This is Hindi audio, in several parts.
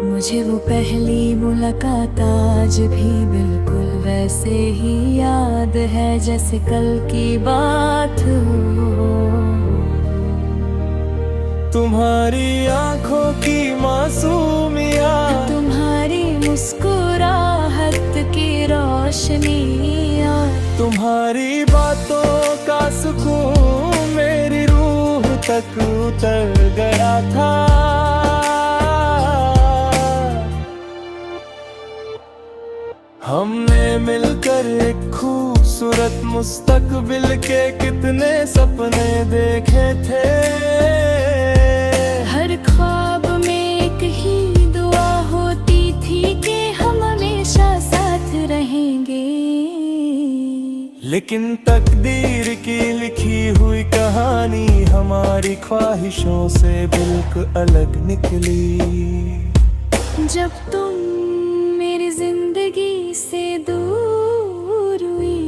मुझे वो पहली मुलाकात आज भी बिल्कुल वैसे ही याद है जैसे कल की बात हो। तुम्हारी आंखों की मासूमियत, तुम्हारी मुस्कुराहट की रोशनियाँ, तुम्हारी बातों का सुकून मेरी रूह तक उतर गया था। हमने मिलकर एक खूबसूरत मुस्तकबिल के कितने सपने देखे थे। हर ख्वाब में एक ही दुआ होती थी कि हम हमेशा साथ रहेंगे। लेकिन तकदीर की लिखी हुई कहानी हमारी ख्वाहिशों से बिल्कुल अलग निकली। जब तुम मेरी जिंदगी से दूर हुई,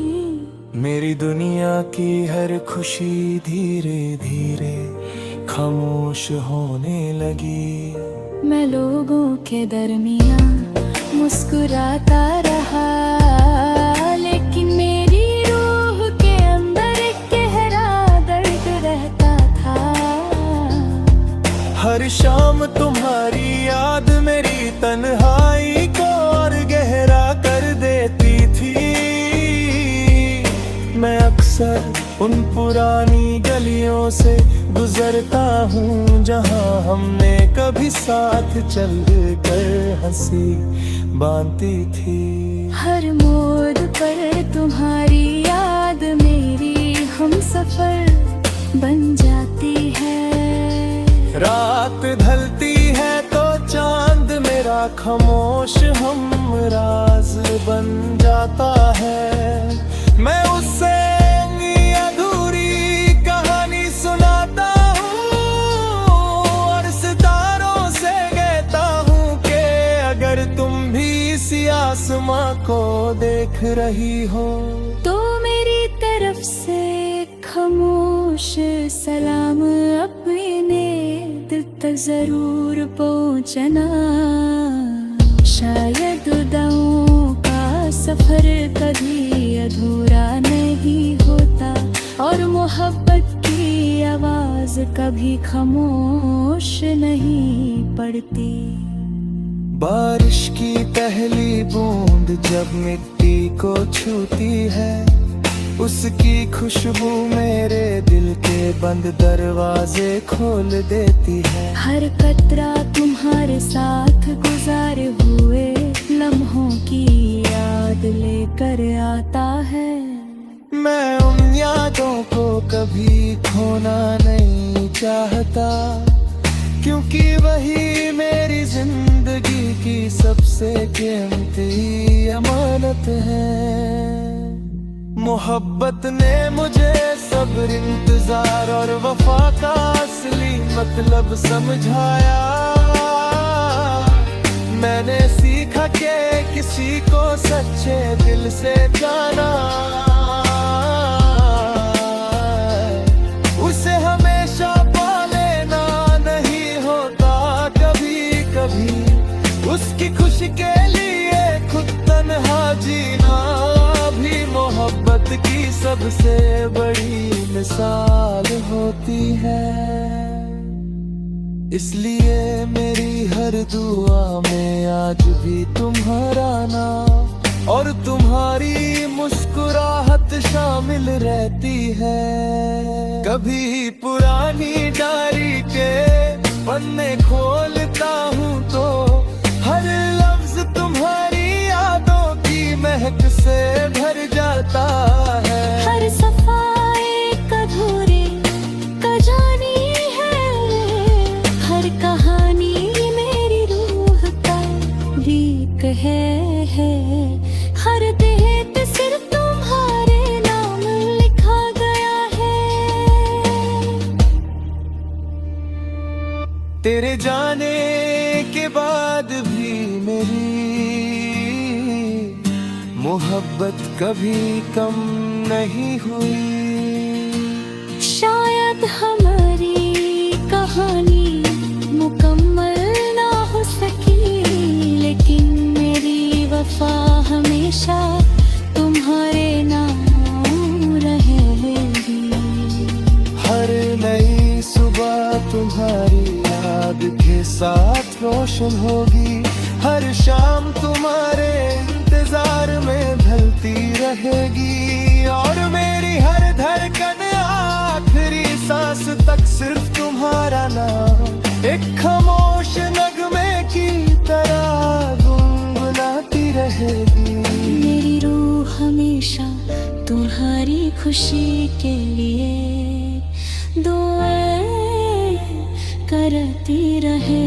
मेरी दुनिया की हर खुशी धीरे धीरे खामोश होने लगी। मैं लोगों के दरमियां मुस्कुराता रहा, लेकिन मेरी रूह के अंदर एक गहरा दर्द रहता था। हर शाम तुम्हारी याद मेरी तन्हाई को और गहरा कर देती थी। मैं अक्सर उन पुरानी गलियों से गुजरता हूँ जहाँ हमने कभी साथ चल कर हंसी बांधती थी। हर मोड़ पर तुम्हारी याद मेरी हमसफर बन जाती है। रात ढलती है तो चांद मेरा खामोश हमराज बन जाता है। मैं उससे अधूरी कहानी सुनाता हूँ और सितारों से कहता हूँ कि अगर तुम भी इसी आसमां को देख रही हो तो मेरी तरफ से खामोश सलाम अपने दिल तक जरूर पहुँचना। शायद दुआओं का सफर कभी अधूरा नहीं होता और मोहब्बत की आवाज कभी खामोश नहीं पड़ती। बारिश की पहली बूंद जब मिट्टी को छूती है, उसकी खुशबू मेरे दिल के बंद दरवाजे खोल देती है। हर कतरा तुम्हारे साथ गुजारे हुए लम्हों की याद लेकर आता है। मैं उन यादों को कभी खोना नहीं चाहता, क्योंकि वही मेरी जिंदगी की सबसे कीमती अमानत है। मोहब्बत ने मुझे सब्र, इंतजार और वफा का असली मतलब समझाया। मैंने सीखा कि किसी को सच्चे दिल से जाना, उसे हमेशा पा लेना नहीं होता। कभी कभी उसकी खुशी के लिए खुद तन्हा जीना भी मोहब्बत की सबसे बड़ी मिसाल होती है। इसलिए मेरी हर दुआ में आज भी तुम्हारा नाम और तुम्हारी मुस्कुराहट शामिल रहती है। कभी पुरानी डायरी के पन्ने खोलता हूँ तो हर लफ्ज तुम्हारी यादों की महक से भर जाता है। हर सफाई एक अधूरी कहानी है, हर कहानी मेरी रूह का लीक है। हर देत सिर्फ तुम्हारे नाम लिखा गया है। तेरे जाने के बाद भी मेरी मोहब्बत कभी कम नहीं हुई। शायद हमारी कहानी मुकम्मल ना हो सकी, वफा हमेशा तुम्हारे नाम रहेगी। हर नई सुबह तुम्हारी याद के साथ रोशन होगी, हर शाम तुम्हारे इंतजार में ढलती रहेगी, और मेरी हर धड़कन आखिरी सांस तक सिर्फ तुम्हारा नाम एक खामोश नगमे की तरह गुनगुनाती रहेगी। मेरी रूह हमेशा तुम्हारी खुशी के लिए दुआएं करती रहे।